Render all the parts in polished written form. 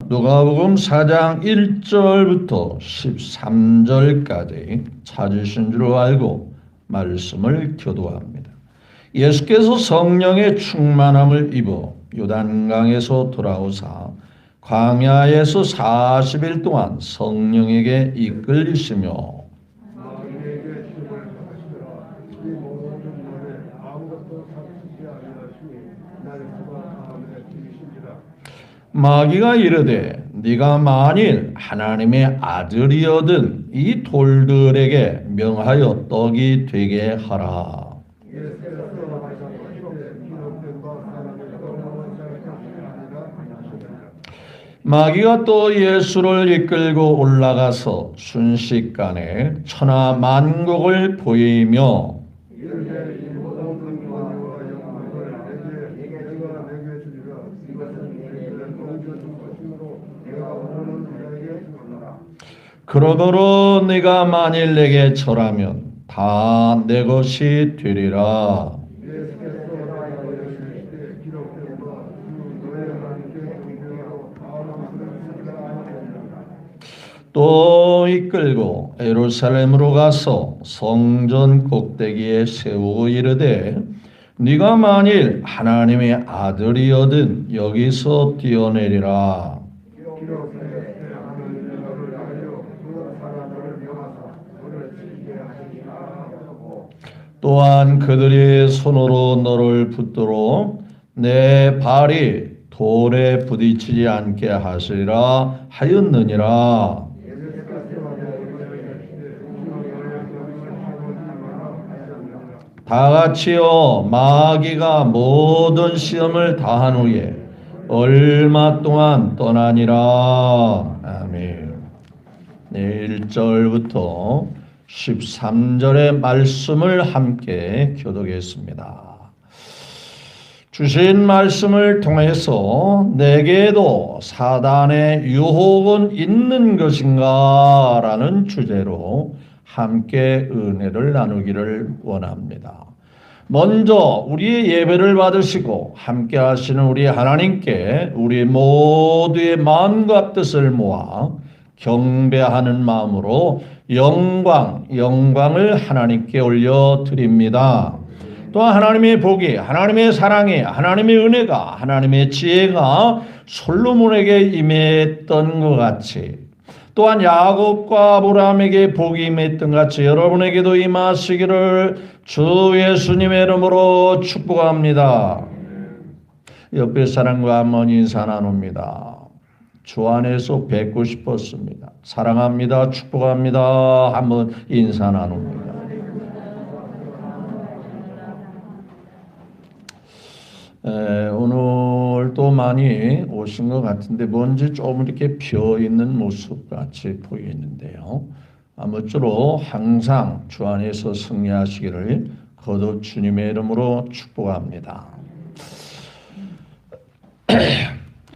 누가복음 4장 1절부터 13절까지 찾으신 줄 알고 말씀을 교도합니다. 예수께서 성령의 충만함을 입어 요단강에서 돌아오사 광야에서 40일 동안 성령에게 이끌리시며 마귀가 이르되 네가 만일 하나님의 아들이거든 이 돌들에게 명하여 떡이 되게 하라. 마귀가 또 예수를 이끌고 올라가서 순식간에 천하 만국을 보이며 그러므로 네가 만일 내게 절하면 다 내 것이 되리라. 또 이끌고 예루살렘으로 가서 성전 꼭대기에 세우고 이르되 네가 만일 하나님의 아들이거든 여기서 뛰어내리라. 또한 그들이 손으로 너를 붙들어 내 발이 돌에 부딪히지 않게 하시리라 하였느니라. 다 같이요 마귀가 모든 시험을 다한 후에 얼마 동안 떠나니라. 아멘. 네, 1절부터 13절의 말씀을 함께 교독했습니다. 주신 말씀을 통해서 내게도 사단의 유혹은 있는 것인가? 라는 주제로 함께 은혜를 나누기를 원합니다. 먼저 우리의 예배를 받으시고 함께 하시는 우리 하나님께 우리 모두의 마음과 뜻을 모아 경배하는 마음으로 영광을 하나님께 올려드립니다. 또 하나님의 복이, 하나님의 사랑이, 하나님의 은혜가, 하나님의 지혜가 솔로몬에게 임했던 것 같이 또한 야곱과 아브라함에게 복이 임했던 같이 여러분에게도 임하시기를 주 예수님의 이름으로 축복합니다. 옆에 사람과 한번 인사 나눕니다. 주 안에서 뵙고 싶었습니다. 사랑합니다. 축복합니다. 한번 인사 나눕니다. 오늘 또 많이 오신 것 같은데 뭔지 좀 이렇게 비어있는 모습 같이 보이는데요. 아무쪼록 항상 주 안에서 승리하시기를 거듭 주님의 이름으로 축복합니다.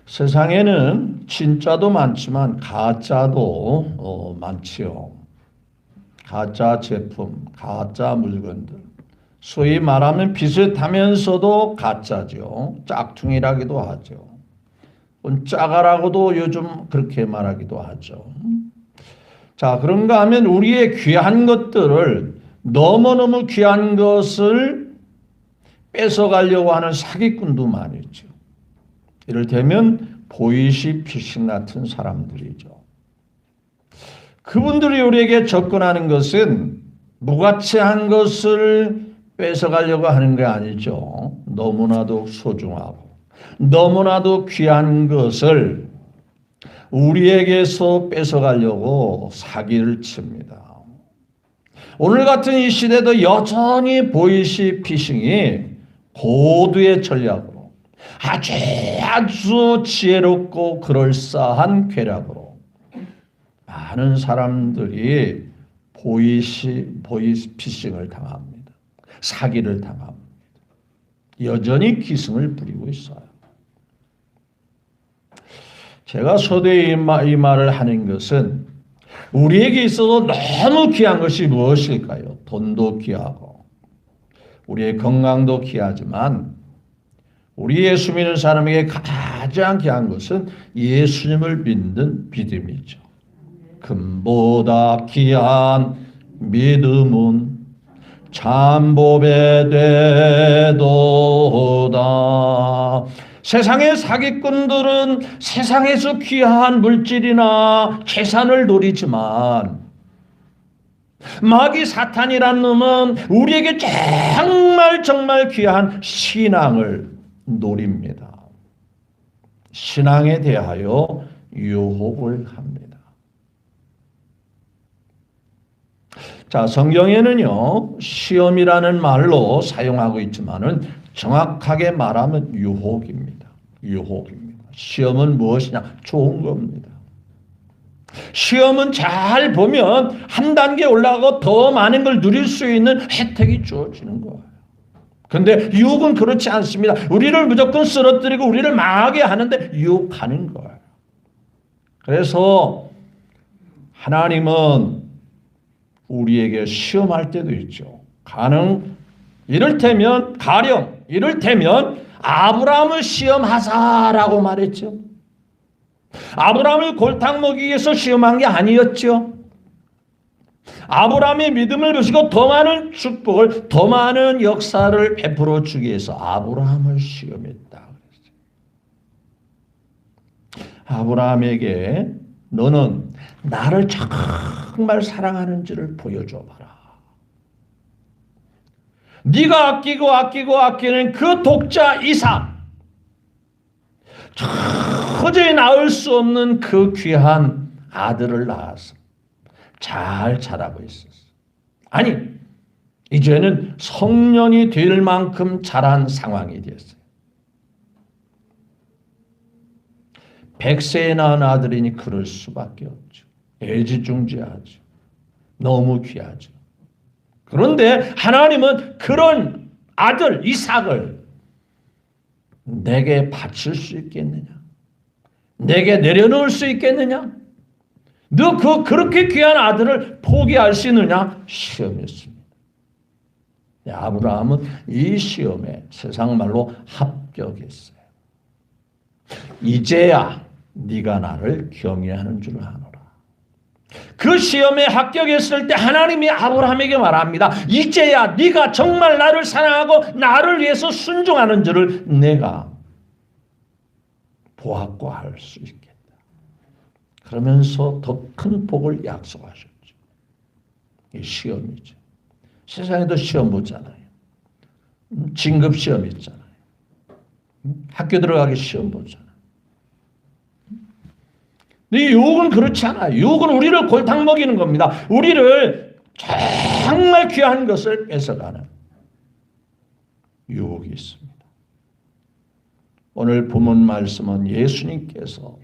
세상에는 진짜도 많지만 가짜도 많지요. 가짜 제품, 가짜 물건들. 소위 말하면 비슷하면서도 가짜죠. 짝퉁이라기도 하죠. 짜가라고도 요즘 그렇게 말하기도 하죠. 자, 그런가 하면 우리의 귀한 것들을 너무너무 귀한 것을 뺏어가려고 하는 사기꾼도 많죠. 이를테면 보이시피싱 같은 사람들이죠. 그분들이 우리에게 접근하는 것은 무가치한 것을 뺏어가려고 하는 게 아니죠. 너무나도 소중하고 너무나도 귀한 것을 우리에게서 뺏어가려고 사기를 칩니다. 오늘 같은 이 시대도 여전히 보이시피싱이 고도의 전략으로 아주 지혜롭고 그럴싸한 괴략으로 많은 사람들이 보이스피싱을 당합니다. 사기를 당합니다. 여전히 기승을 부리고 있어요. 제가 서두에 이 말을 하는 것은 우리에게 있어서 너무 귀한 것이 무엇일까요? 돈도 귀하고 우리의 건강도 귀하지만 우리 예수 믿는 사람에게 가장 귀한 것은 예수님을 믿는 믿음이죠. 금보다 귀한 믿음은 참보배 되도다. 세상의 사기꾼들은 세상에서 귀한 물질이나 재산을 노리지만 마귀 사탄이란 놈은 우리에게 정말 귀한 신앙을 노립니다. 신앙에 대하여 유혹을 합니다. 자, 성경에는요, 시험이라는 말로 사용하고 있지만은 정확하게 말하면 유혹입니다. 유혹입니다. 시험은 무엇이냐? 좋은 겁니다. 시험은 잘 보면 한 단계 올라가고 더 많은 걸 누릴 수 있는 혜택이 주어지는 거예요. 그런데 유혹은 그렇지 않습니다. 우리를 무조건 쓰러뜨리고 우리를 망하게 하는데 유혹하는 거예요. 그래서 하나님은 우리에게 시험할 때도 있죠. 이를테면 아브라함을 시험하사라고 말했죠. 아브라함을 골탕 먹이기 위해서 시험한 게 아니었죠. 아브라함의 믿음을 보시고 더 많은 축복을, 더 많은 역사를 베풀어 주기 위해서 아브라함을 시험했다. 아브라함에게 너는 나를 정말 사랑하는지를 보여줘봐라. 네가 아끼는 그 독자 이삭, 도저히 낳을 수 없는 그 귀한 아들을 낳아서 잘 자라고 있었어. 아니, 이제는 성년이 될 만큼 자란 상황이 됐어요. 100세에 낳은 아들이니 그럴 수밖에 없죠. 애지중지하죠. 너무 귀하죠. 그런데 하나님은 그런 아들 이삭을 내게 바칠 수 있겠느냐? 내게 내려놓을 수 있겠느냐? 너 그렇게 귀한 아들을 포기할 수 있느냐? 시험했습니다. 아브라함은 이 시험에 세상 말로 합격했어요. 이제야 네가 나를 경외하는 줄 아노라. 그 시험에 합격했을 때 하나님이 아브라함에게 말합니다. 이제야 네가 정말 나를 사랑하고 나를 위해서 순종하는 줄을 내가 보았고 알 수 있겠다. 그러면서 더 큰 복을 약속하셨죠. 이 시험이죠. 세상에도 시험 보잖아요. 진급 시험 있잖아요. 학교 들어가기 시험 보잖아요. 근데 유혹은 그렇지 않아요. 유혹은 우리를 골탕 먹이는 겁니다. 우리를 정말 귀한 것을 뺏어가는 유혹이 있습니다. 오늘 본문 말씀은 예수님께서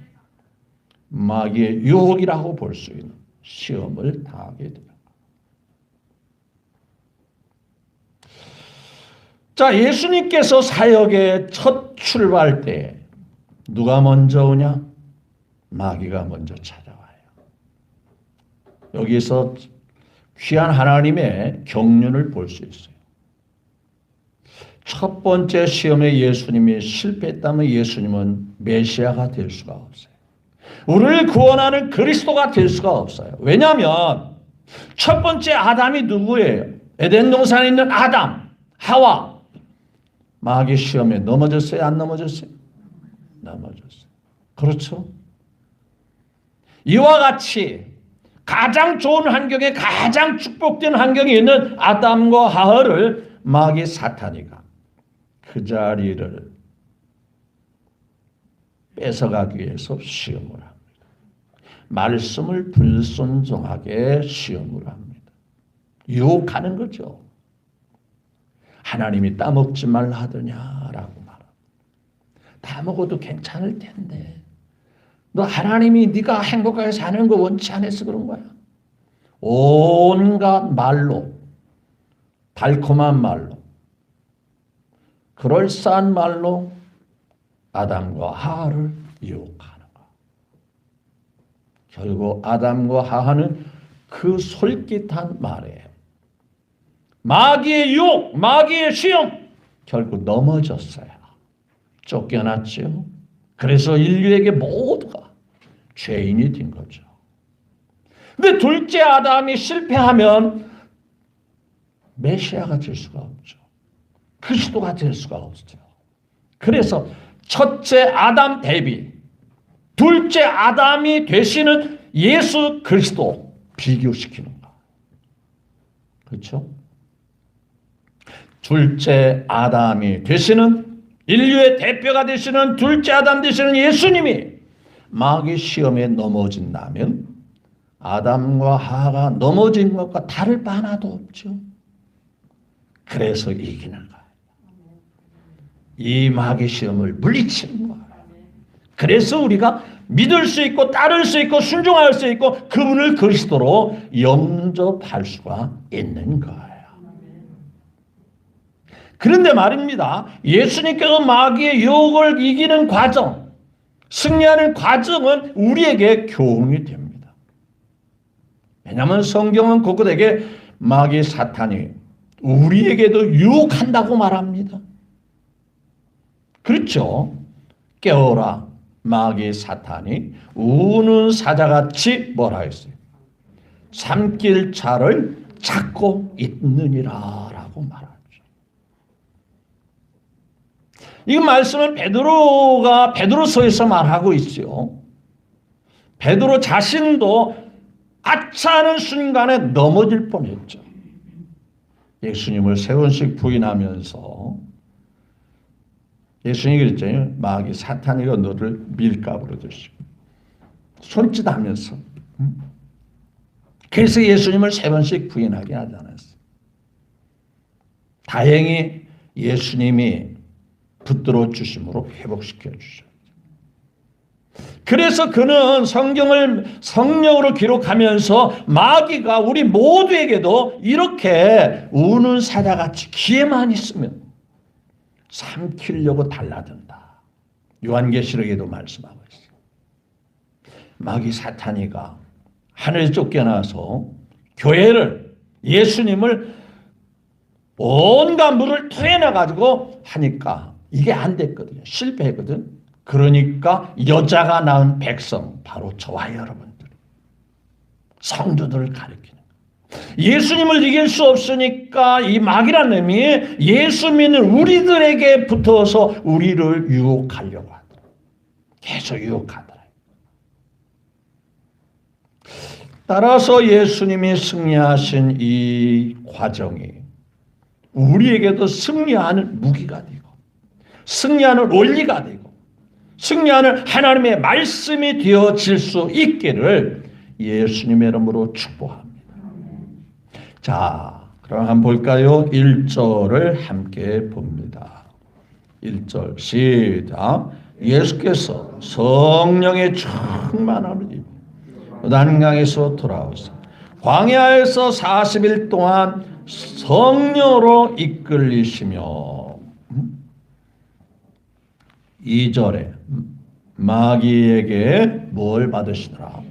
마귀의 유혹이라고 볼 수 있는 시험을 당하게 돼요. 자, 예수님께서 사역의 첫 출발 때 누가 먼저 오냐? 마귀가 먼저 찾아와요. 여기서 귀한 하나님의 경륜을 볼 수 있어요. 첫 번째 시험에 예수님이 실패했다면 예수님은 메시아가 될 수가 없어요. 우리를 구원하는 그리스도가 될 수가 없어요. 왜냐하면 첫 번째 아담이 누구예요? 에덴 동산에 있는 아담, 하와. 마귀 시험에 넘어졌어요? 안 넘어졌어요? 넘어졌어요. 그렇죠? 이와 같이 가장 좋은 환경에 가장 축복된 환경에 있는 아담과 하와를 마귀 사탄이가 그 자리를 뺏어가기 위해서 시험을 합니다. 말씀을 불순종하게 시험을 합니다. 유혹하는 거죠. 하나님이 따먹지 말라 하더냐라고 말합니다. 다 먹어도 괜찮을 텐데 너 하나님이 네가 행복하게 사는 거 원치 않아서 그런 거야. 온갖 말로, 달콤한 말로, 그럴싸한 말로 아담과 하와를 유혹하는 거. 결국 아담과 하와는 그 솔깃한 말에 마귀의 유혹, 마귀의 시험 결국 넘어졌어요. 쫓겨났죠. 그래서 인류에게 모두가 죄인이 된 거죠. 근데 둘째 아담이 실패하면 메시아가 될 수가 없죠. 그리스도가 될 수가 없죠. 그래서 첫째 아담 대비 둘째 아담이 되시는 예수 그리스도 비교시키는 거. 그렇죠? 둘째 아담이 되시는 인류의 대표가 되시는 둘째 아담 되시는 예수님이 마귀 시험에 넘어진다면 아담과 하와가 넘어진 것과 다를 바 하나도 없죠. 그래서 이기는 거예요. 이 마귀 시험을 물리치는 거예요. 그래서 우리가 믿을 수 있고 따를 수 있고 순종할 수 있고 그분을 그리스도로 영접할 수가 있는 거예요. 그런데 말입니다. 예수님께서 마귀의 유혹을 이기는 과정, 승리하는 과정은 우리에게 교훈이 됩니다. 왜냐하면 성경은 곳곳에 마귀 사탄이 우리에게도 유혹한다고 말합니다. 그렇죠? 깨어라. 마귀 사탄이 우는 사자같이 뭐라 했어요? 삼킬 차를 찾고 있느니라 라고 말하죠. 이 말씀은 베드로서에서 말하고 있죠. 베드로 자신도 아차하는 순간에 넘어질 뻔했죠. 예수님을 세 번씩 부인하면서 예수님이 그랬잖아요. 마귀 사탄이가 너를 밀가부로 드시고 손짓하면서. 그래서 예수님을 세 번씩 부인하게 하지 않았어요. 다행히 예수님이 붙들어 주심으로 회복시켜 주셨죠. 그래서 그는 성경을 성령으로 기록하면서 마귀가 우리 모두에게도 이렇게 우는 사자같이 기회만 있으면 삼키려고 달라든다. 요한계시록에도 말씀하고 있어요. 마귀 사탄이가 하늘에 쫓겨나서 교회를 예수님을 온갖 물을 토해내가지고 하니까 이게 안 됐거든요. 실패했거든. 그러니까 여자가 낳은 백성 바로 저와 여러분들 성도들을 가리키는 예수님을 이길 수 없으니까 이 마귀라는 놈이 예수 믿는 우리들에게 붙어서 우리를 유혹하려고 하더라. 계속 유혹하더라. 따라서 예수님이 승리하신 이 과정이 우리에게도 승리하는 무기가 되고 승리하는 원리가 되고 승리하는 하나님의 말씀이 되어질 수 있기를 예수님의 이름으로 축복합니다. 자, 그럼 한번 볼까요? 1절을 함께 봅니다. 1절 시작. 예수께서 성령의 충만함을 입어 난강에서 돌아오사 광야에서 40일 동안 성령으로 이끌리시며 2절에 마귀에게 뭘 받으시더라?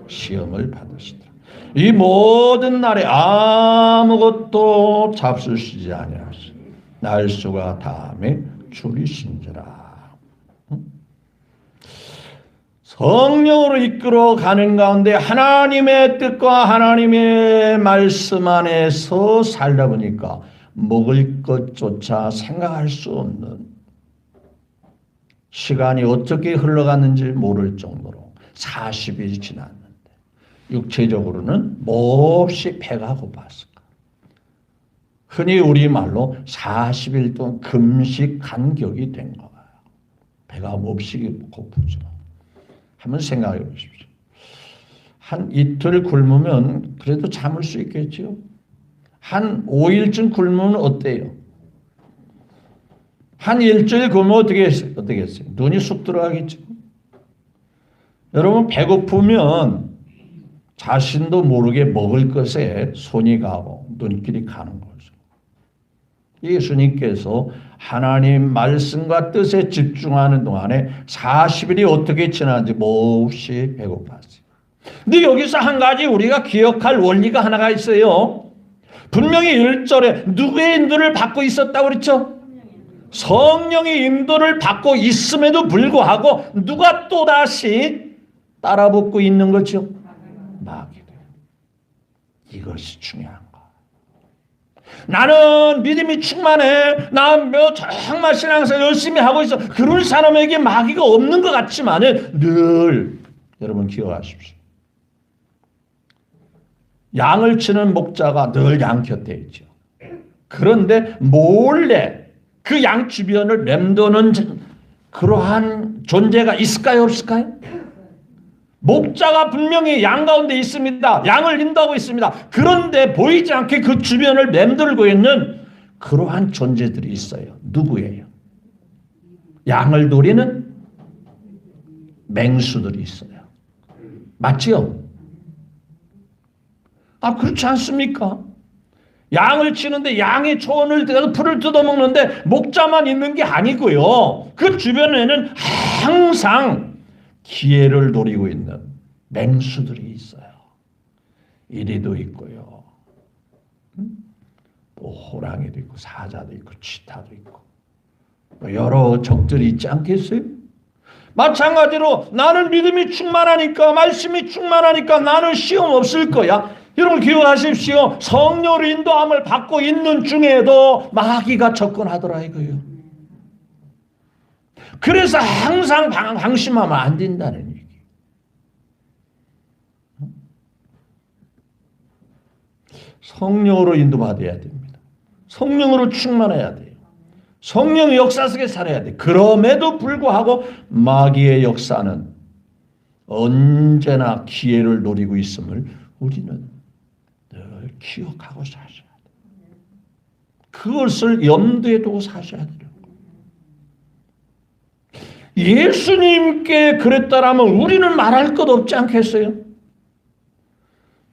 시험을 받으시더라. 이 모든 날에 아무것도 잡수시지 아니하시고 날수가 다음에 줄이신지라. 성령으로 이끌어 가는 가운데 하나님의 뜻과 하나님의 말씀 안에서 살다 보니까 먹을 것조차 생각할 수 없는 시간이 어떻게 흘러갔는지 모를 정도로 40일이 지났는데 육체적으로는 몹시 배가 고팠을까. 흔히 우리말로 40일 동안 금식 간격이 된 거예요. 배가 몹시 고프죠. 한번 생각해 보십시오. 한 이틀 굶으면 그래도 참을 수 있겠죠. 한 5일쯤 굶으면 어때요? 한 일주일 굶으면 어떻게 했어요? 눈이 쑥 들어가겠죠. 여러분 배고프면 자신도 모르게 먹을 것에 손이 가고 눈길이 가는 거죠. 예수님께서 하나님 말씀과 뜻에 집중하는 동안에 40일이 어떻게 지났는지 몹시 배고팠어요. 근데 여기서 한 가지 우리가 기억할 원리가 하나가 있어요. 분명히 1절에 누구의 인도를 받고 있었다고 그랬죠? 성령의 인도를 받고 있음에도 불구하고 누가 또다시 따라붙고 있는 거죠? 마귀들. 이것이 중요한 거. 나는 믿음이 충만해. 난 정말 신앙생활 열심히 하고 있어. 그런 사람에게 마귀가 없는 것 같지만은 늘 여러분 기억하십시오. 양을 치는 목자가 늘 양 곁에 있죠. 그런데 몰래 그 양 주변을 맴도는 그러한 존재가 있을까요? 없을까요? 목자가 분명히 양 가운데 있습니다. 양을 인도하고 있습니다. 그런데 보이지 않게 그 주변을 맴돌고 있는 그러한 존재들이 있어요. 누구예요? 양을 노리는 맹수들이 있어요. 맞지요? 그렇지 않습니까? 양을 치는데 양의 초원을 뜯어서 풀을 뜯어먹는데 목자만 있는 게 아니고요. 그 주변에는 항상 기회를 노리고 있는 맹수들이 있어요. 이리도 있고요. 또 호랑이도 있고 사자도 있고 치타도 있고 여러 적들이 있지 않겠어요? 마찬가지로 나는 믿음이 충만하니까 말씀이 충만하니까 나는 시험 없을 거야. 여러분 기억하십시오. 성령의 인도함을 받고 있는 중에도 마귀가 접근하더라 이거예요. 그래서 항상 방심하면 안 된다는 얘기. 성령으로 인도받아야 됩니다. 성령으로 충만해야 돼요. 성령의 역사 속에 살아야 돼. 그럼에도 불구하고 마귀의 역사는 언제나 기회를 노리고 있음을 우리는 늘 기억하고 사셔야 돼요. 그것을 염두에 두고 사셔야 돼요. 예수님께 그랬다라면 우리는 말할 것 없지 않겠어요?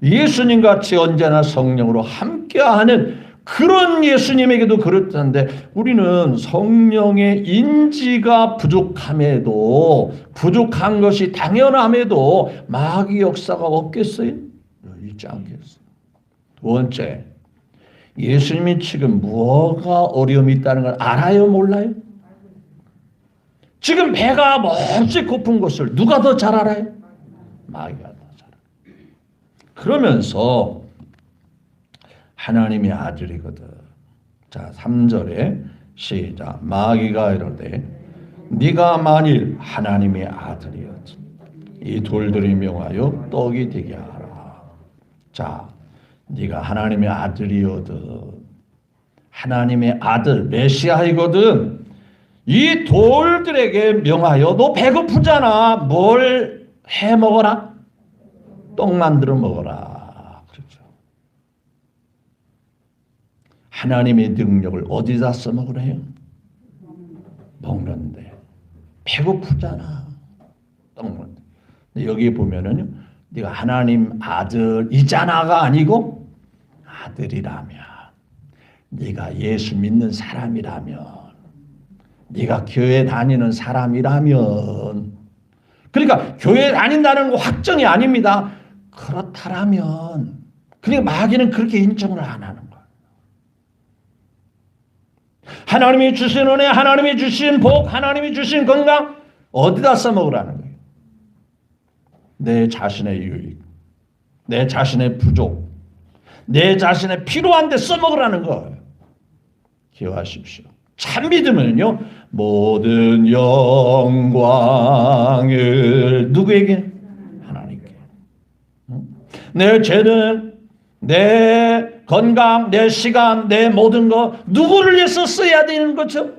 예수님 같이 언제나 성령으로 함께하는 그런 예수님에게도 그렇다는데 우리는 성령의 인지가 부족함에도 부족한 것이 당연함에도 마귀 역사가 없겠어요? 있지 않겠어요? 두 번째, 예수님이 지금 뭐가 어려움이 있다는 걸 알아요? 몰라요? 지금 배가 몹시 고픈 것을 누가 더 잘 알아요? 마귀가 더 잘 알아요. 그러면서 하나님의 아들이거든. 자, 3절에 시작. 마귀가 이르되 네가 만일 하나님의 아들이었지 이 돌들이 명하여 떡이 되게 하라. 자, 네가 하나님의 아들이거든. 하나님의 아들 메시아이거든. 이 돌들에게 명하여 너 배고프잖아. 뭘 해 먹어라? 떡 만들어 먹어라. 그렇죠. 하나님의 능력을 어디다 써먹으래요? 먹는데. 배고프잖아. 떡 먹는데. 여기 보면은요. 네가 하나님 아들이잖아가 아니고 아들이라면, 네가 예수 믿는 사람이라면, 네가 교회 다니는 사람이라면, 그러니까 교회 다닌다는 거 확정이 아닙니다. 그렇다라면, 그러니까 마귀는 그렇게 인정을 안 하는 거예요. 하나님이 주신 은혜, 하나님이 주신 복, 하나님이 주신 건강 어디다 써먹으라는 거예요? 내 자신의 유익, 내 자신의 부족, 내 자신의 필요한 데 써먹으라는 거예요. 기억하십시오. 참 믿음은요, 모든 영광을 누구에게? 하나님께. 내 재능, 내 건강, 내 시간, 내 모든 것 누구를 위해서 써야 되는 거죠?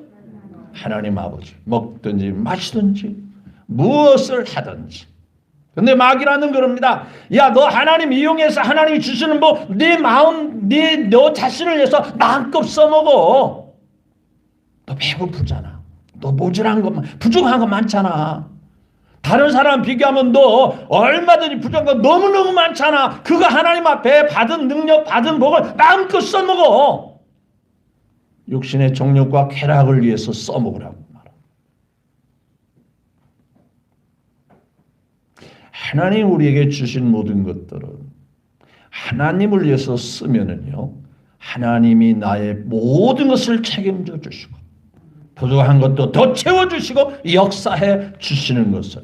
하나님 아버지. 먹든지 마시든지 무엇을 하든지. 근데 마귀라는 그럽니다. 야, 너 하나님 이용해서 하나님이 주시는 뭐 네 마음, 너 자신을 위해서 마음껏 써먹어. 너 배고프잖아. 너 모자란 것, 부족한 거 많잖아. 다른 사람 비교하면 너 얼마든지 부족한 거 너무너무 많잖아. 그거 하나님 앞에 받은 능력, 받은 복을 마음껏 써먹어. 육신의 정욕과 쾌락을 위해서 써먹으라고 말합니다. 하나님 우리에게 주신 모든 것들은 하나님을 위해서 쓰면은요, 하나님이 나의 모든 것을 책임져 주시고 부족한 것도 더 채워주시고 역사해 주시는 것을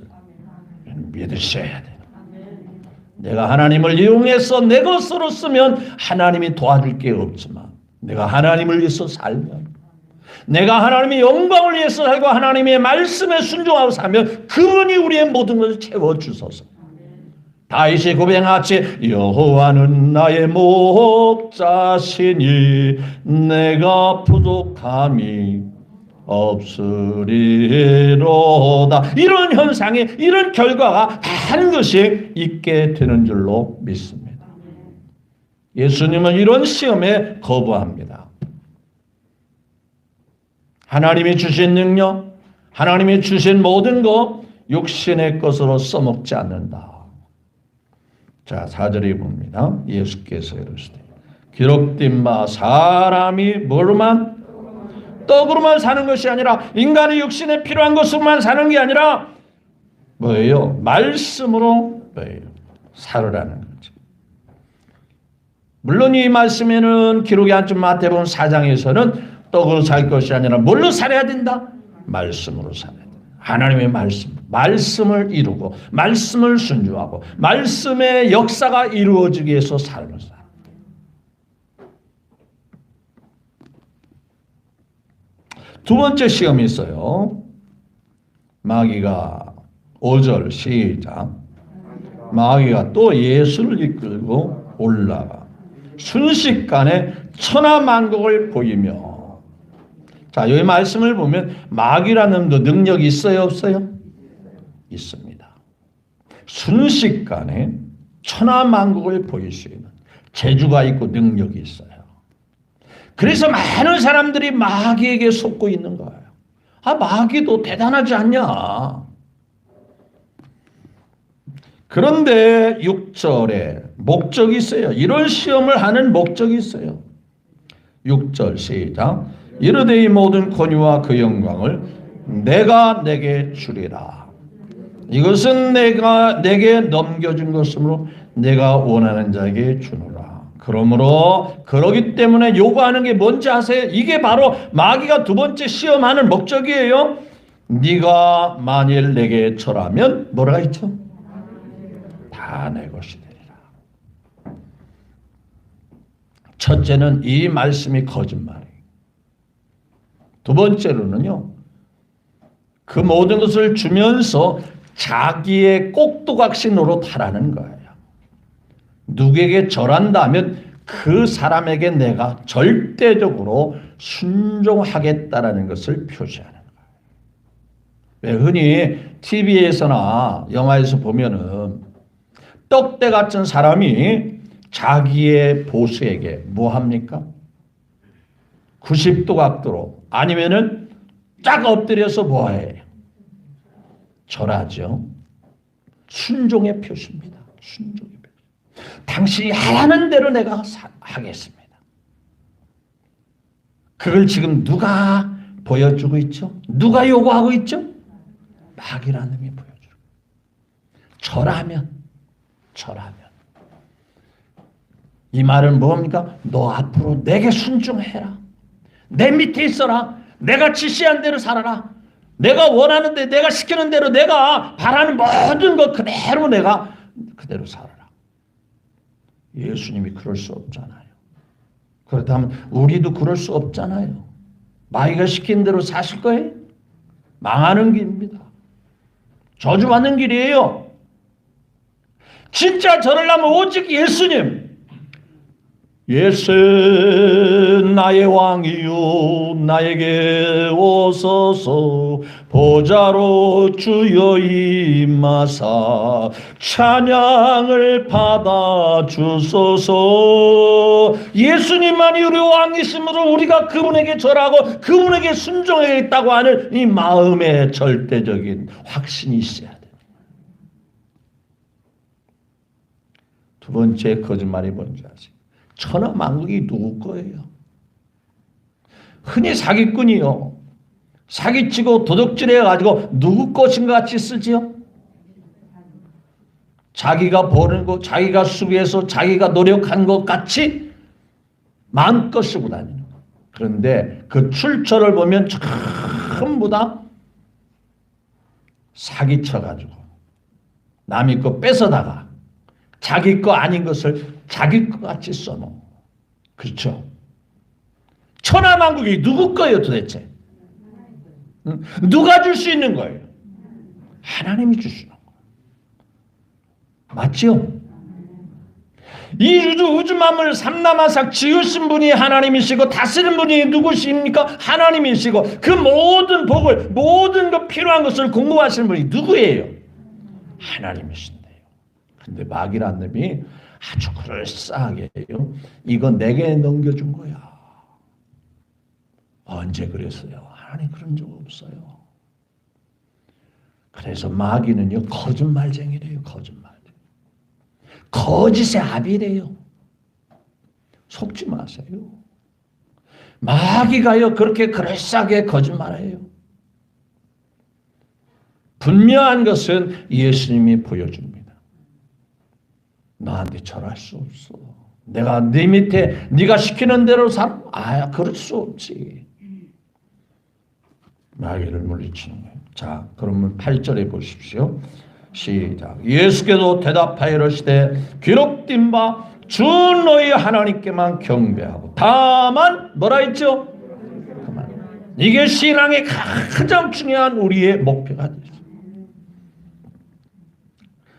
믿으셔야 돼요. 내가 하나님을 이용해서 내 것으로 쓰면 하나님이 도와줄 게 없지만 내가 하나님을 위해서 살면, 내가 하나님의 영광을 위해서 살고 하나님의 말씀에 순종하고 살면 그분이 우리의 모든 것을 채워주소서. 다윗이 고백하지 여호와는 나의 목자시니 내가 부족함이 없으리로다. 이런 현상이, 이런 결과가 다른 것이 있게 되는 줄로 믿습니다. 예수님은 이런 시험에 거부합니다. 하나님이 주신 능력, 하나님이 주신 모든 것 육신의 것으로 써먹지 않는다. 자, 4절에 봅니다. 예수께서 이르시되 기록된 바 사람이 뭐로만? 떡으로만 사는 것이 아니라 인간의 육신에 필요한 것으로만 사는 게 아니라 뭐예요? 말씀으로 뭐예요? 살으라는 거죠. 물론 이 말씀에는 기록이 한쪽 마태복음 4장에서는 떡으로 살 것이 아니라 뭘로 살아야 된다? 말씀으로 살아야 된다. 하나님의 말씀을 이루고 말씀을 순종하고 말씀의 역사가 이루어지기 위해서 살는 사람. 두 번째 시험이 있어요. 마귀가 5절 시작. 마귀가 또 예수를 이끌고 올라가 순식간에 천하만국을 보이며. 자, 여기 말씀을 보면 마귀라는 놈도 능력이 있어요, 없어요? 있습니다. 순식간에 천하만국을 보일 수 있는 재주가 있고 능력이 있어요. 그래서 많은 사람들이 마귀에게 속고 있는 거예요. 아, 마귀도 대단하지 않냐? 그런데 6절에 목적이 있어요. 이런 시험을 하는 목적이 있어요. 6절 시작. 이르되 이 모든 권위와 그 영광을 내가 내게 주리라. 이것은 내가 내게 넘겨준 것이므로 내가 원하는 자에게 주노라. 그러므로 그러기 때문에 요구하는 게 뭔지 아세요? 이게 바로 마귀가 두 번째 시험하는 목적이에요. 네가 만일 내게 절하면 뭐라가 있죠? 다 내 것이 되리라. 첫째는 이 말씀이 거짓말이에요. 두 번째로는요, 그 모든 것을 주면서 자기의 꼭두각시 노릇하라는 거예요. 누구에게 절한다면 그 사람에게 내가 절대적으로 순종하겠다라는 것을 표시하는 거예요. 왜 흔히 TV에서나 영화에서 보면은 떡대 같은 사람이 자기의 보스에게 뭐 합니까? 90도 각도로 아니면은 쫙 엎드려서 뭐해? 절하죠. 순종의 표시입니다. 순종의 표시. 당신이 하라는 대로 내가 하겠습니다. 그걸 지금 누가 보여주고 있죠? 누가 요구하고 있죠? 마귀라는 놈이 보여주고. 절하면. 이 말은 뭡니까? 너 앞으로 내게 순종해라. 내 밑에 있어라. 내가 지시한 대로 살아라. 내가 원하는 데, 내가 시키는 대로, 내가 바라는 모든 것 그대로 내가 그대로 살아라. 예수님이 그럴 수 없잖아요. 그렇다면 우리도 그럴 수 없잖아요. 마귀가 시킨 대로 사실 거예요? 망하는 길입니다. 저주받는 길이에요. 진짜 저러려면 오직 예수님. 예수 나의 왕이요 나에게 오소서 보좌로 주여 임하사 찬양을 받아 주소서. 예수님만이 우리 왕이심으로 우리가 그분에게 절하고 그분에게 순종하겠다고 하는 이 마음의 절대적인 확신이 있어야 돼요. 두 번째 거짓말이 뭔지 아세요? 천하만국이 누구 거예요? 흔히 사기꾼이요. 사기치고 도둑질해가지고 누구 것인가 같이 쓰지요? 자기가 버는 것, 자기가 수비해서 자기가 노력한 것 같이 마음껏 쓰고 다니는 거. 그런데 그 출처를 보면 전부 다 사기쳐가지고 남의 거 뺏어다가 자기 거 아닌 것을 자기 거 같이 써놓은. 그렇죠? 천하만국이 누구 거예요 도대체? 누가 줄 수 있는 거예요? 하나님이 주시는 거예요. 맞죠? 이 우주 만물을 삼라만상 지으신 분이 하나님이시고 다스리는 분이 누구십니까? 하나님이시고 그 모든 복을 모든 것 필요한 것을 공급하시는 분이 누구예요? 하나님이신데요. 근데 마귀란 놈이 아주 그럴싸하게요. 이거 내게 넘겨준 거야. 언제 그랬어요? 하나님 그런 적 없어요. 그래서 마귀는요 거짓말쟁이래요. 거짓말. 거짓의 아비래요. 속지 마세요. 마귀가요 그렇게 그럴싸하게 거짓말해요. 분명한 것은 예수님이 보여줍니다. 나한테 절할 수 없어. 내가 네 밑에 네가 시키는 대로 살? 그럴 수 없지. 마귀를 물리치는 거예요. 자, 그러면 8절에 보십시오. 시작. 예수께서 대답하여 이르시되 기록된 바 주 너희 하나님께만 경배하고 다만 뭐라 했죠? 그만. 이게 신앙의 가장 중요한 우리의 목표가 되죠.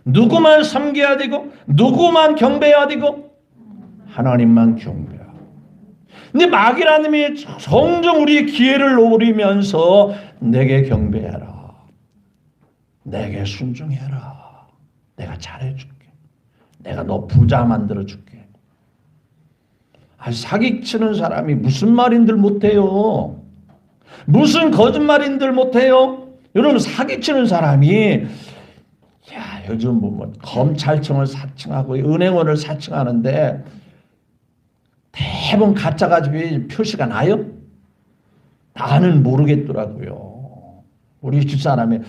누구만 섬겨야 되고 누구만 경배해야 되고 하나님만 경배하고. 근데 마귀라는 놈이 종종 우리의 기회를 노리면서 내게 경배해라. 내게 순종해라. 내가 잘해줄게. 내가 너 부자 만들어줄게. 사기치는 사람이 무슨 말인들 못해요. 무슨 거짓말인들 못해요. 여러분 사기치는 사람이 요즘 보면 검찰청을 사칭하고 은행원을 사칭하는데 대부분 가짜가지고 표시가 나요? 나는 모르겠더라고요. 우리 집사람이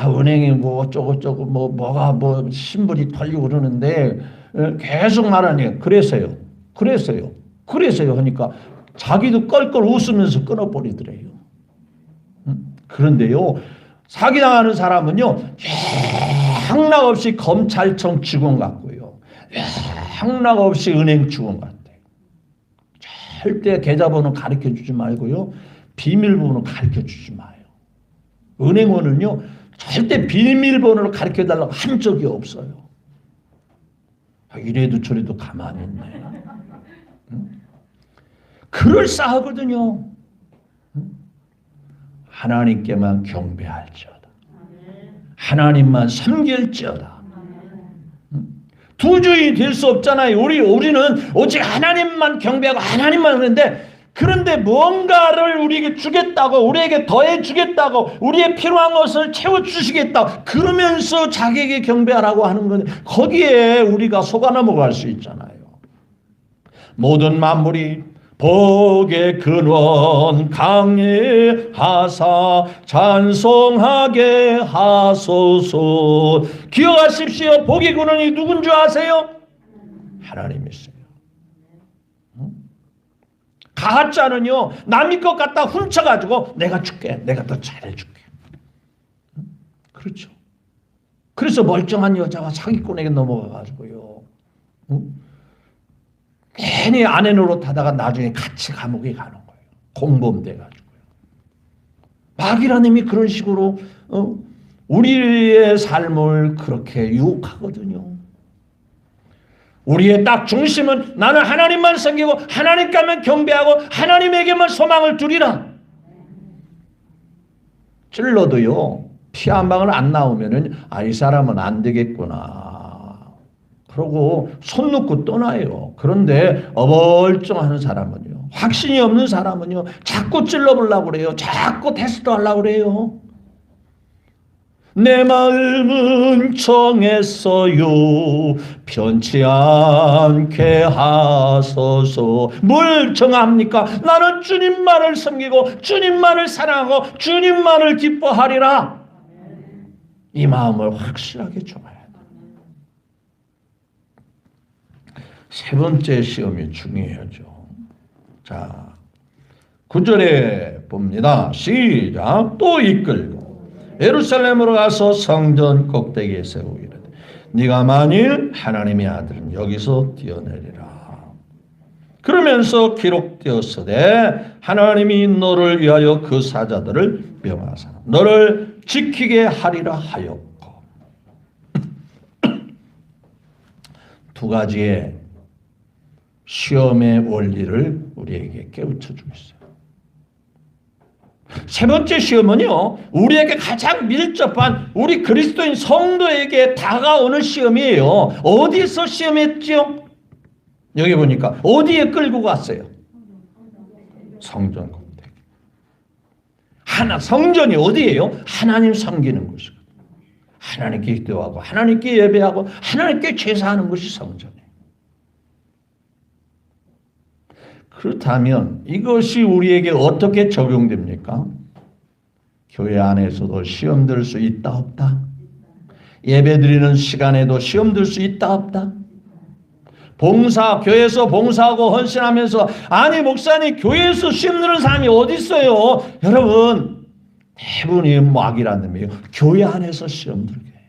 은행이 뭐 어쩌고저쩌고 뭐가 신분이 털리고 그러는데 계속 말하니 그래서요 하니까 자기도 껄껄 웃으면서 끊어버리더래요. 그런데요 사기당하는 사람은요 향락 없이 검찰청 직원 같고요 향락 없이 은행 직원 같아요. 절대 계좌번호 가르쳐주지 말고요 비밀번호 가르쳐주지 마요. 은행원은요 절대 비밀번호를 가르쳐달라고 한 적이 없어요. 이래도 저래도 가만히 있네. 그럴싸하거든요. 하나님께만 경배할지어다. 하나님만 섬길지어다. 두 주인이 될 수 없잖아요. 우리는 오직 하나님만 경배하고 하나님만 하는데 그런데 뭔가를 우리에게 주겠다고 우리에게 더해 주겠다고 우리의 필요한 것을 채워주시겠다 그러면서 자기에게 경배하라고 하는 건 거기에 우리가 속아 넘어갈 수 있잖아요. 모든 만물이 복의 근원 강해하사 찬송하게 하소서. 기억하십시오. 복의 근원이 누군 줄 아세요? 하나님이세요. 가짜는요 남의 것 갖다 훔쳐가지고 내가 줄게 내가 더 잘해줄게. 그렇죠. 그래서 멀쩡한 여자가 사기꾼에게 넘어가가지고요 괜히 아내 노릇하다가 나중에 같이 감옥에 가는 거예요. 공범돼가지고요. 마귀라는 놈이 그런 식으로 우리의 삶을 그렇게 유혹하거든요. 우리의 딱 중심은 나는 하나님만 섬기고 하나님께만 경배하고 하나님에게만 소망을 두리라. 찔러도요 피 한 방울 안 나오면은 이 사람은 안 되겠구나 그러고 손 놓고 떠나요. 그런데 어벌쩡하는 사람은요 확신이 없는 사람은요 자꾸 찔러보려고 그래요. 자꾸 테스트 하려고 그래요. 내 마음은 정했어요 편치 않게 하소서. 뭘 정합니까? 나는 주님만을 섬기고 주님만을 사랑하고 주님만을 기뻐하리라. 이 마음을 확실하게 줘야 돼. 세 번째 시험이 중요하죠. 자, 9절에 봅니다. 시작. 또 이끌고 예루살렘으로 가서 성전 꼭대기에 세우고 이르되 네가 만일 하나님의 아들은 여기서 뛰어내리라. 그러면서 기록되었으되 하나님이 너를 위하여 그 사자들을 명하사 너를 지키게 하리라 하였고. 두 가지의 시험의 원리를 우리에게 깨우쳐주고 있어요. 세 번째 시험은요, 우리에게 가장 밀접한 우리 그리스도인 성도에게 다가오는 시험이에요. 어디서 시험했죠? 여기 보니까 어디에 끌고 갔어요? 성전 꼭대기. 성전이 어디예요? 하나님 섬기는 곳이거든요. 하나님께 기도하고 하나님께 예배하고 하나님께 제사하는 것이 성전이에요. 그렇다면 이것이 우리에게 어떻게 적용됩니까? 교회 안에서도 시험 들 수 있다 없다? 예배 드리는 시간에도 시험 들 수 있다 없다? 교회에서 봉사하고 헌신하면서 아니 목사님 교회에서 시험 드는 사람이 어디 있어요? 여러분 대부분이 마귀라는 놈이에요. 교회 안에서 시험 들게 해요.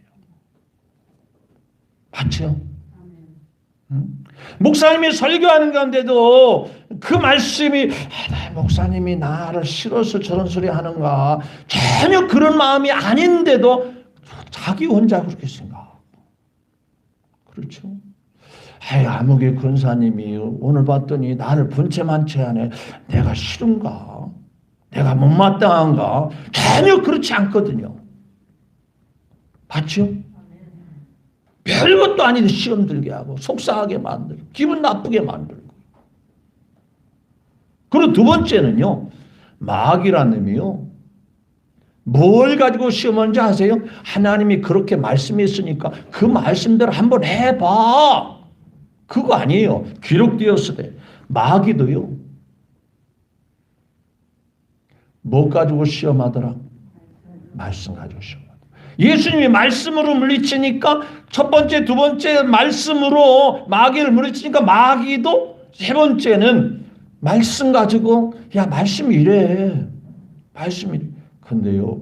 맞죠? 목사님이 설교하는 가운데도 그 말씀이 목사님이 나를 싫어서 저런 소리 하는가, 전혀 그런 마음이 아닌데도 자기 혼자 그렇게 생각하고. 그렇죠? 아무개 권사님이 오늘 봤더니 나를 번체만체 하네. 내가 싫은가? 내가 못마땅한가? 전혀 그렇지 않거든요. 맞죠? 별것도 아닌데 시험 들게 하고 속상하게 만들고 기분 나쁘게 만들고. 그리고 두 번째는요, 마귀라는 놈이요, 뭘 가지고 시험하는지 아세요? 하나님이 그렇게 말씀했으니까 그 말씀대로 한번 해봐. 그거 아니에요. 기록되었을 때 마귀도요, 뭐 가지고 시험하더라? 말씀 가지고 시험하더라. 예수님이 말씀으로 물리치니까 첫 번째, 두 번째 말씀으로 마귀를 물리치니까 마귀도 세 번째는 말씀 가지고 야 말씀이 이래. 말씀이 이래. 근데요,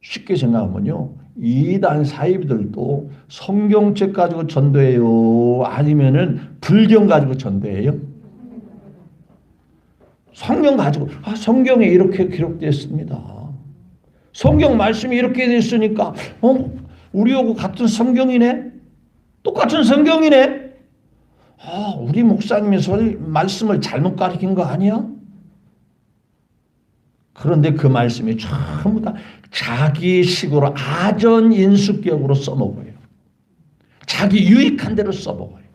쉽게 생각하면요, 이단 사이비들도 성경책 가지고 전도해요? 아니면은 불경 가지고 전도해요? 성경 가지고, 성경에 이렇게 기록되었습니다. 성경 말씀이 이렇게 됐으니까, 우리하고 같은 성경이네? 똑같은 성경이네? 우리 목사님이 말씀을 잘못 가르친 거 아니야? 그런데 그 말씀이 전부 다 자기 식으로 아전인수격으로 써먹어요. 자기 유익한 대로 써먹어요.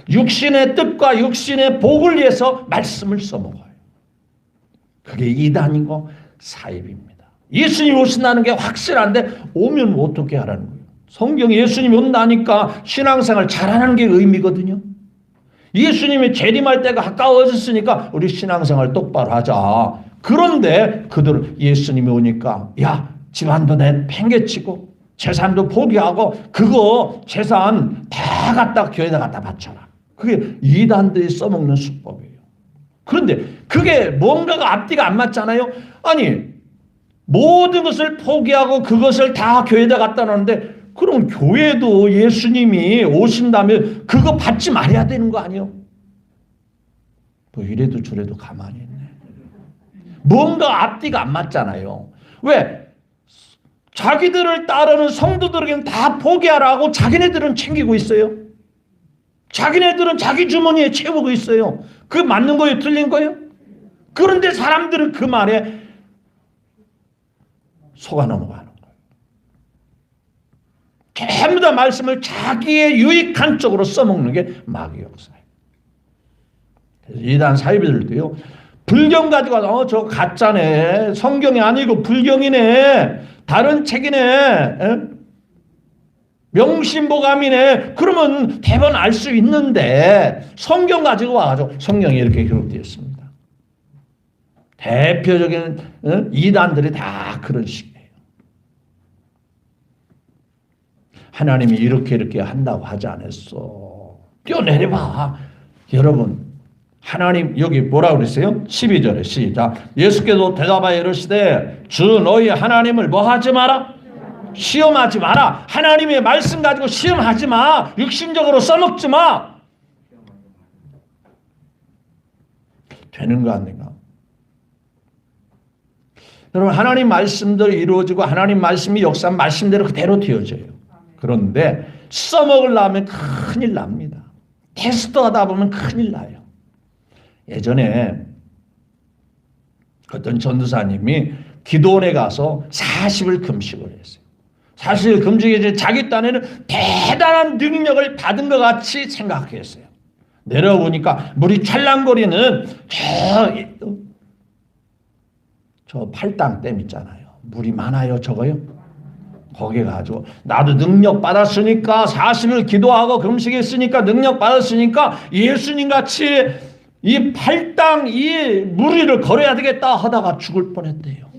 육신의 뜻과 육신의 복을 위해서 말씀을 써먹어요. 그게 이단이고 사입입니다. 예수님이 오신다는 게 확실한데 오면 어떻게 하라는 거예요? 성경에 예수님이 온다니까 신앙생활 잘하는 게 의미거든요. 예수님이 재림할 때가 가까워졌으니까 우리 신앙생활 똑바로 하자. 그런데 그들은 예수님이 오니까 야 집안도 팽개치고 재산도 포기하고 그거 재산 다 갖다 교회에다 갖다 바쳐라. 그게 이단들이 써먹는 수법이에요. 그런데 그게 뭔가가 앞뒤가 안 맞잖아요. 아니 모든 것을 포기하고 그것을 다 교회에다 갖다 놓는데 그럼 교회도 예수님이 오신다면 그거 받지 말아야 되는 거 아니에요? 뭐 이래도 저래도 가만히 있네. 뭔가 앞뒤가 안 맞잖아요. 왜? 자기들을 따르는 성도들에게는 다 포기하라고 자기네들은 챙기고 있어요. 자기네들은 자기 주머니에 채우고 있어요. 그게 맞는 거예요? 틀린 거예요? 그런데 사람들은 그 말에 속아 넘어가는 거예요. 전부 다 말씀을 자기의 유익한 쪽으로 써먹는 게 마귀 역사예요. 그래서 이단 사이비들도요, 불경 가지고 와서 저 가짜네, 성경이 아니고 불경이네, 다른 책이네, 명심보감이네. 그러면 대번 알 수 있는데 성경 가지고 와가지고 성경이 이렇게 기록되어 있습니다. 대표적인 이단들이 다 그런 식이에요. 하나님이 이렇게 한다고 하지 않았어. 뛰어내려봐. 여러분 하나님, 여기 뭐라 그랬어요? 12절에 시작. 예수께서 대답하여 이르시되 주 너희 하나님을 뭐 하지 마라? 시험하지 마라. 하나님의 말씀 가지고 시험하지 마. 육신적으로 써먹지 마. 되는 거 아닌가? 여러분, 하나님 말씀대로 이루어지고 하나님 말씀이 역사한 말씀대로 그대로 되어져요. 그런데 써먹으려면 큰일 납니다. 테스트하다 보면 큰일 나요. 예전에 어떤 전도사님이 기도원에 가서 40일 금식을 했어요. 40일 금식에 자기 딴에는 대단한 능력을 받은 것 같이 생각했어요. 내려보니까 물이 찰랑거리는 저 팔당댐 있잖아요. 물이 많아요, 저거요. 거기에 가지고 나도 능력 받았으니까 40일 기도하고 금식했으니까 능력 받았으니까 예수님 같이 이 팔당 이 무리를 걸어야 되겠다 하다가 죽을 뻔했대요.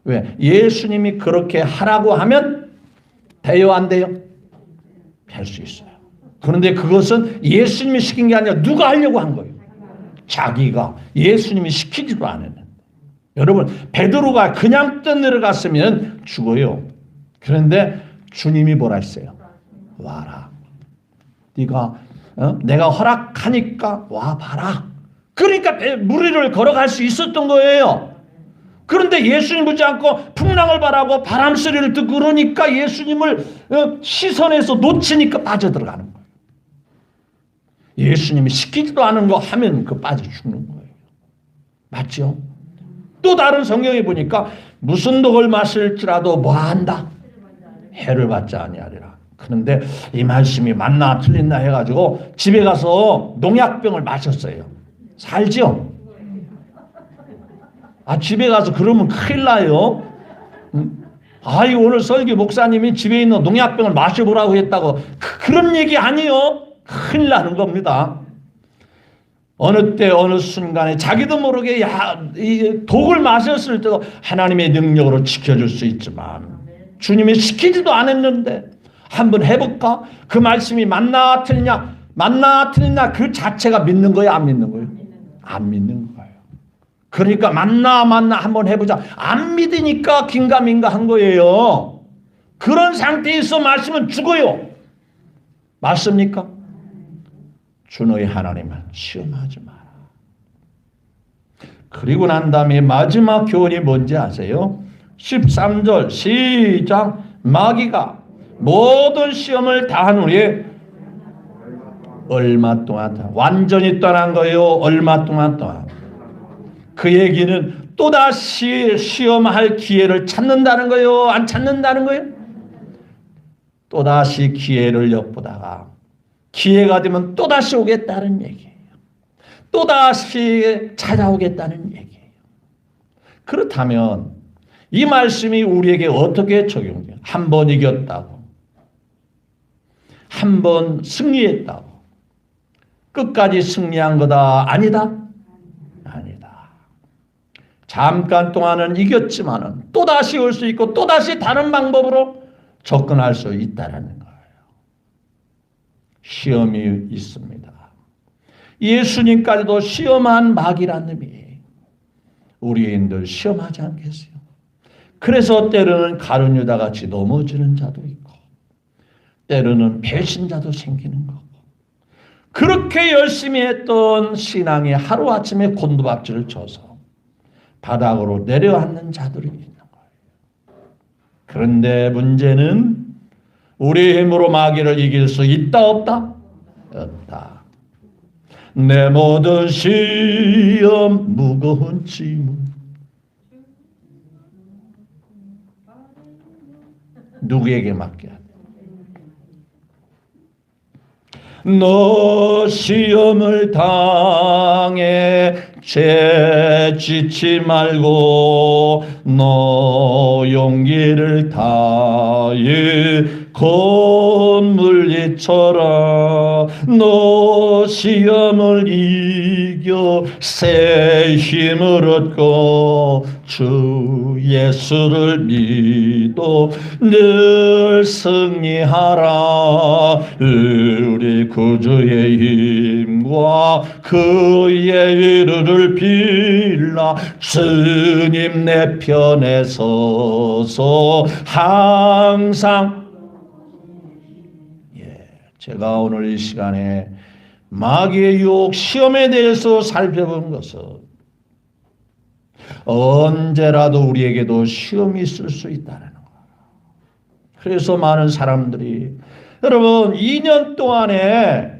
왜? 예수님이 그렇게 하라고 하면 돼요, 안 돼요? 할 수 있어요. 그런데 그것은 예수님이 시킨 게 아니라 누가 하려고 한 거예요. 자기가. 예수님이 시키지도 않았는데. 여러분, 베드로가 그냥 떠내려갔으면 죽어요. 그런데 주님이 뭐라 했어요? 와라. 네가 내가 허락하니까 와봐라. 그러니까 무리를 걸어갈 수 있었던 거예요. 그런데 예수님 보지 않고 풍랑을 바라고 바람 소리를 듣고 그러니까 예수님을 시선에서 놓치니까 빠져들어가는 거예요. 예수님이 시키지도 않은 거 하면 그 빠져 죽는 거예요. 맞죠? 또 다른 성경에 보니까 무슨 독을 마실지라도 뭐한다? 해를 받지 아니하리라. 그런데 이 말씀이 맞나 틀린나 해가지고 집에 가서 농약병을 마셨어요. 살죠? 집에 가서 그러면 큰일 나요. 오늘 설교 목사님이 집에 있는 농약병을 마셔보라고 했다고 그런 얘기 아니에요. 큰일 나는 겁니다. 어느 때 어느 순간에 자기도 모르게 이 독을 마셨을 때도 하나님의 능력으로 지켜줄 수 있지만 주님이 시키지도 않았는데 한번 해볼까? 그 말씀이 맞나 틀리냐? 맞나 틀리냐 그 자체가 믿는 거예요? 안 믿는 거예요? 안 믿는 거예요. 그러니까 맞나 한번 해보자. 안 믿으니까 긴가민가 한 거예요. 그런 상태에서 말씀은 죽어요. 맞습니까? 주 너희 하나님을 시험하지 마라. 그리고 난 다음에 마지막 교훈이 뭔지 아세요? 13절 시작. 마귀가 모든 시험을 다한 후에 얼마 동안 완전히 떠난 거예요. 얼마 동안. 그 얘기는 또다시 시험할 기회를 찾는다는 거예요. 안 찾는다는 거예요? 또다시 기회를 엿보다가 기회가 되면 또다시 오겠다는 얘기예요. 또다시 찾아오겠다는 얘기예요. 그렇다면 이 말씀이 우리에게 어떻게 적용돼요? 한 번 이겼다고, 한 번 승리했다고, 끝까지 승리한 거다? 아니다? 아니다. 잠깐 동안은 이겼지만은 또다시 올 수 있고 또다시 다른 방법으로 접근할 수 있다는 거예요. 시험이 있습니다. 예수님까지도 시험한 마귀라는 놈이 우리인들 시험하지 않겠어요? 그래서 때로는 가룟 유다 같이 넘어지는 자도 있고 때로는 배신자도 생기는 거고 그렇게 열심히 했던 신앙이 하루아침에 곤두박질을 쳐서 바닥으로 내려앉는 자들이 있는 거예요. 그런데 문제는 우리 힘으로 마귀를 이길 수 있다 없다? 없다. 내 모든 시험 무거운 짐은 누구에게 맡겨야 돼? 너 시험을 당해 죄짓지 말고 너 용기를 다해 곧 물리치리라. 외쳐라. 너 시험을 이겨 새 힘을 얻고 주 예수를 믿어 늘 승리하라. 우리 구주의 힘과 그의 이름을 빌라. 주님 내 편에 서서 항상. 제가 오늘 이 시간에 마귀의 유혹 시험에 대해서 살펴본 것은 언제라도 우리에게도 시험이 있을 수 있다는 거. 그래서 많은 사람들이 여러분 2년 동안에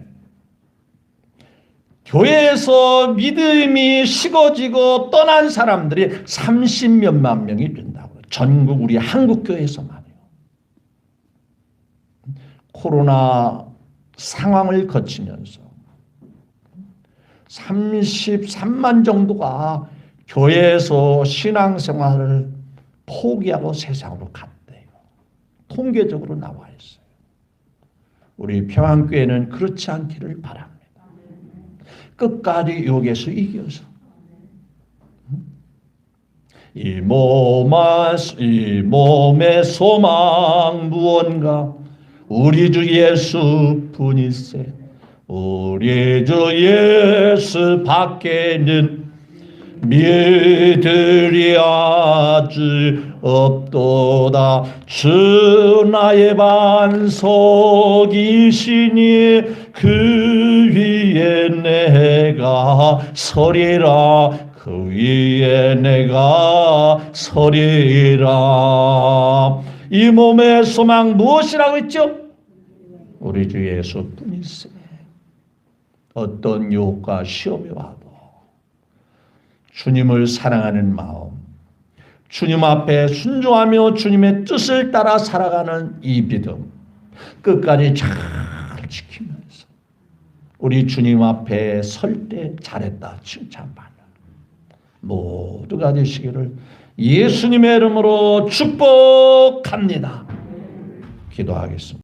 교회에서 믿음이 식어지고 떠난 사람들이 30몇만 명이 된다고요. 전국 우리 한국 교회에서만요. 코로나 상황을 거치면서 33만 정도가 교회에서 신앙생활을 포기하고 세상으로 갔대요. 통계적으로 나와 있어요. 우리 평안교회는 그렇지 않기를 바랍니다. 끝까지 유혹에서 이겨서 이 몸의 소망 무언가 우리 주 예수뿐이세. 우리 주 예수 밖에는 믿으리 아주 없도다. 주 나의 반석이시니 그 위에 내가 서리라. 그 위에 내가 서리라. 이 몸의 소망 무엇이라고 했죠? 우리 주 예수뿐이세. 어떤 유혹과 시험이 와도 주님을 사랑하는 마음, 주님 앞에 순종하며 주님의 뜻을 따라 살아가는 이 믿음 끝까지 잘 지키면서 우리 주님 앞에 설 때 잘했다 칭찬받는 모두가 되시기를 예수님의 이름으로 축복합니다. 기도하겠습니다.